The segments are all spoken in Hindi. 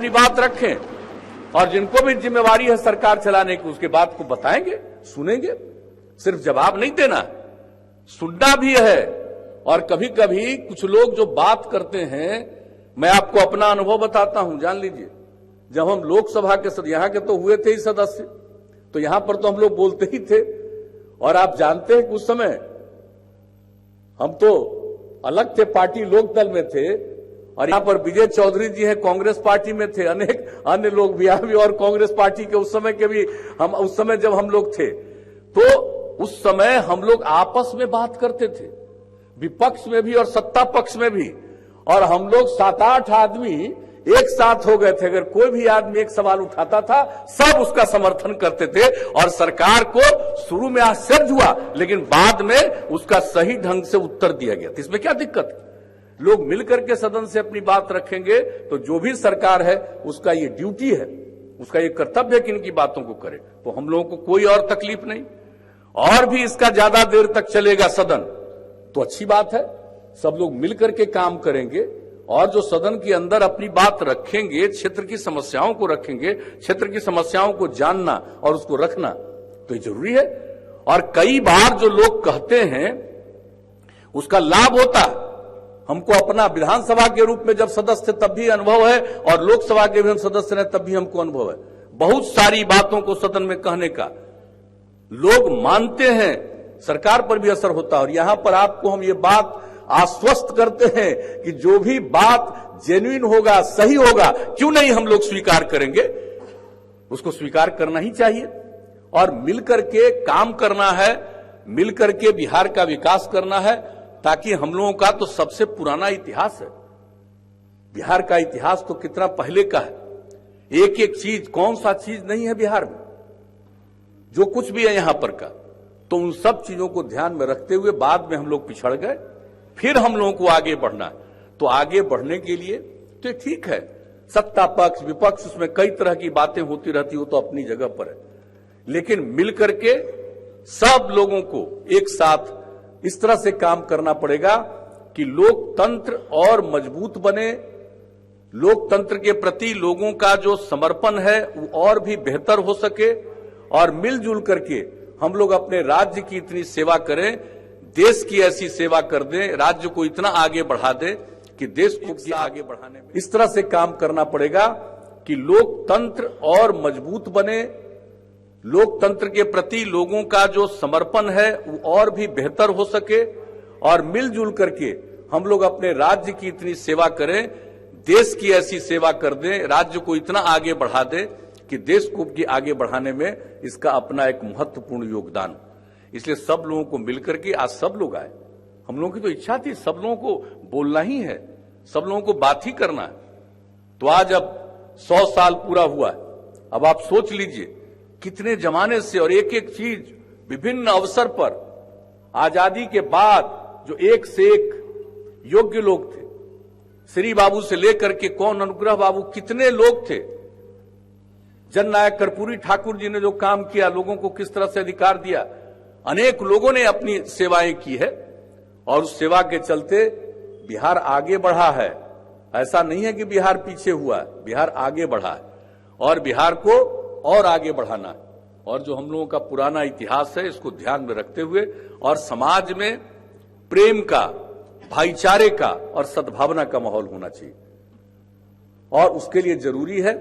अपनी बात रखें और जिनको भी जिम्मेवारी है सरकार चलाने की उसके बात को बताएंगे, सुनेंगे। सिर्फ जवाब नहीं देना, सुनना भी है। और कभी कभी कुछ लोग जो बात करते हैं, मैं आपको अपना अनुभव बताता हूं, जान लीजिए। जब हम लोकसभा के सदस्य, यहां के तो हुए थे ही सदस्य, तो यहां पर तो हम लोग बोलते ही थे। और आप जानते हैं कि उस समय हम तो अलग थे, पार्टी लोकदल में थे, और यहां पर विजय चौधरी जी हैं, कांग्रेस पार्टी में थे, अनेक अन्य लोग भी और कांग्रेस पार्टी के उस समय के भी हम, उस समय जब हम लोग थे, तो उस समय हम लोग आपस में बात करते थे, विपक्ष में भी और सत्ता पक्ष में भी। और हम लोग 7-8 आदमी एक साथ हो गए थे। अगर कोई भी आदमी एक सवाल उठाता था, सब उसका समर्थन करते थे। और सरकार को शुरू में आश्चर्य हुआ, लेकिन बाद में उसका सही ढंग से उत्तर दिया गया। इसमें क्या दिक्कत है? लोग मिलकर के सदन से अपनी बात रखेंगे तो जो भी सरकार है उसका ये ड्यूटी है, उसका ये कर्तव्य है कि इनकी बातों को करे। तो हम लोगों को कोई और तकलीफ नहीं। और भी इसका ज्यादा देर तक चलेगा सदन तो अच्छी बात है, सब लोग मिलकर के काम करेंगे और जो सदन के अंदर अपनी बात रखेंगे, क्षेत्र की समस्याओं को रखेंगे, क्षेत्र की समस्याओं को जानना और उसको रखना तो ये जरूरी है। और कई बार जो लोग कहते हैं उसका लाभ होता है। हमको अपना विधानसभा के रूप में जब सदस्य तब भी अनुभव है और लोकसभा के भी हम सदस्य हैं तब भी हमको अनुभव है। बहुत सारी बातों को सदन में कहने का लोग मानते हैं, सरकार पर भी असर होता है। और यहां पर आपको हम ये बात आश्वस्त करते हैं कि जो भी बात जेन्युइन होगा, सही होगा, क्यों नहीं हम लोग स्वीकार करेंगे, उसको स्वीकार करना ही चाहिए। और मिलकर के काम करना है, मिलकर के बिहार का विकास करना है, ताकि हम लोगों का तो सबसे पुराना इतिहास है। बिहार का इतिहास तो कितना पहले का है। एक एक चीज, कौन सा चीज नहीं है बिहार में, जो कुछ भी है यहां पर का, तो उन सब चीजों को ध्यान में रखते हुए बाद में हम लोग पिछड़ गए। फिर हम लोगों को आगे बढ़ना है। तो आगे बढ़ने के लिए तो ठीक है, सत्ता पक्ष विपक्ष उसमें कई तरह की बातें होती रहती, हो तो अपनी जगह पर है। लेकिन मिलकर के सब लोगों को एक साथ इस तरह से काम करना पड़ेगा कि लोकतंत्र और मजबूत बने, लोकतंत्र के प्रति लोगों का जो समर्पण है वो और भी बेहतर हो सके, और मिलजुल करके हम लोग अपने राज्य की इतनी सेवा करें, देश की ऐसी सेवा कर दें, राज्य को इतना आगे बढ़ा दें कि देश को आगे बढ़ाने में इस तरह से काम करना पड़ेगा कि लोकतंत्र और मजबूत बने, लोकतंत्र के प्रति लोगों का जो समर्पण है वो और भी बेहतर हो सके, और मिलजुल करके हम लोग अपने राज्य की इतनी सेवा करें, देश की ऐसी सेवा कर दें, राज्य को इतना आगे बढ़ा दें कि देश को भी आगे बढ़ाने में इसका अपना एक महत्वपूर्ण योगदान। इसलिए सब लोगों को मिलकर के आज सब लोग आए। हम लोगों की तो इच्छा थी, सब लोगों को बोलना ही है, सब लोगों को बात ही करना है। तो आज अब 100 साल पूरा हुआ है। अब आप सोच लीजिए कितने जमाने से और एक एक चीज विभिन्न अवसर पर आजादी के बाद जो एक से एक योग्य लोग थे, श्री बाबू से लेकर के कौन अनुग्रह बाबू, कितने लोग थे। जननायक कर्पूरी ठाकुर जी ने जो काम किया, लोगों को किस तरह से अधिकार दिया, अनेक लोगों ने अपनी सेवाएं की है और उस सेवा के चलते बिहार आगे बढ़ा है। ऐसा नहीं है कि बिहार पीछे हुआ है, बिहार आगे बढ़ा है और बिहार को और आगे बढ़ाना है। और जो हम लोगों का पुराना इतिहास है इसको ध्यान में रखते हुए और समाज में प्रेम का, भाईचारे का और सद्भावना का माहौल होना चाहिए। और उसके लिए जरूरी है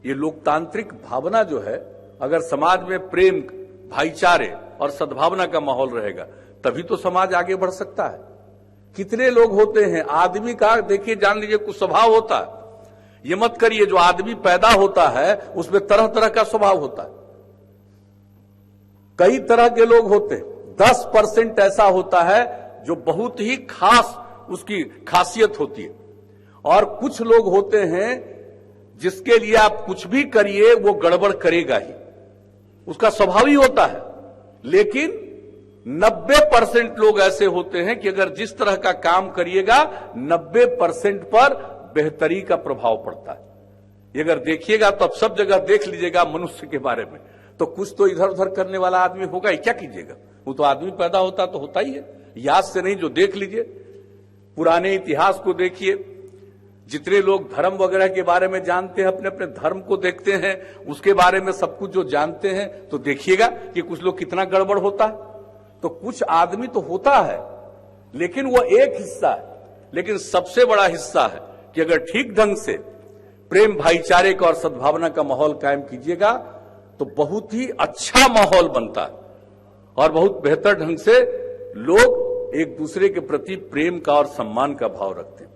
ये लोकतांत्रिक भावना जो है, अगर समाज में प्रेम, भाईचारे और सद्भावना का माहौल रहेगा तभी तो समाज आगे बढ़ सकता है। कितने लोग होते हैं, आदमी का देखिए, जान लीजिए कुछ स्वभाव होता है। ये मत करिए, जो आदमी पैदा होता है उसमें तरह तरह का स्वभाव होता है। कई तरह के लोग होते हैं, 10% ऐसा होता है जो बहुत ही खास उसकी खासियत होती है, और कुछ लोग होते हैं जिसके लिए आप कुछ भी करिए वो गड़बड़ करेगा ही, उसका स्वभाव ही होता है। लेकिन 90% लोग ऐसे होते हैं कि अगर जिस तरह का काम करिएगा 90% पर बेहतरी का प्रभाव पड़ता है। ये अगर देखिएगा तो अब सब जगह देख लीजिएगा मनुष्य के बारे में, तो कुछ तो इधर उधर करने वाला आदमी होगा ही, क्या कीजिएगा। वो तो आदमी पैदा होता तो होता ही है, याद से नहीं, जो देख लीजिए, पुराने इतिहास को देखिए। जितने लोग धर्म वगैरह के बारे में जानते हैं, अपने अपने धर्म को देखते हैं, उसके बारे में सब कुछ जो जानते हैं, तो देखिएगा कि कुछ लोग कितना गड़बड़ होता है। तो कुछ आदमी तो होता है, लेकिन वो एक हिस्सा है। लेकिन सबसे बड़ा हिस्सा है कि अगर ठीक ढंग से प्रेम भाईचारे का और सद्भावना का माहौल कायम कीजिएगा तो बहुत ही अच्छा माहौल बनता है और बहुत बेहतर ढंग से लोग एक दूसरे के प्रति प्रेम का और सम्मान का भाव रखते हैं।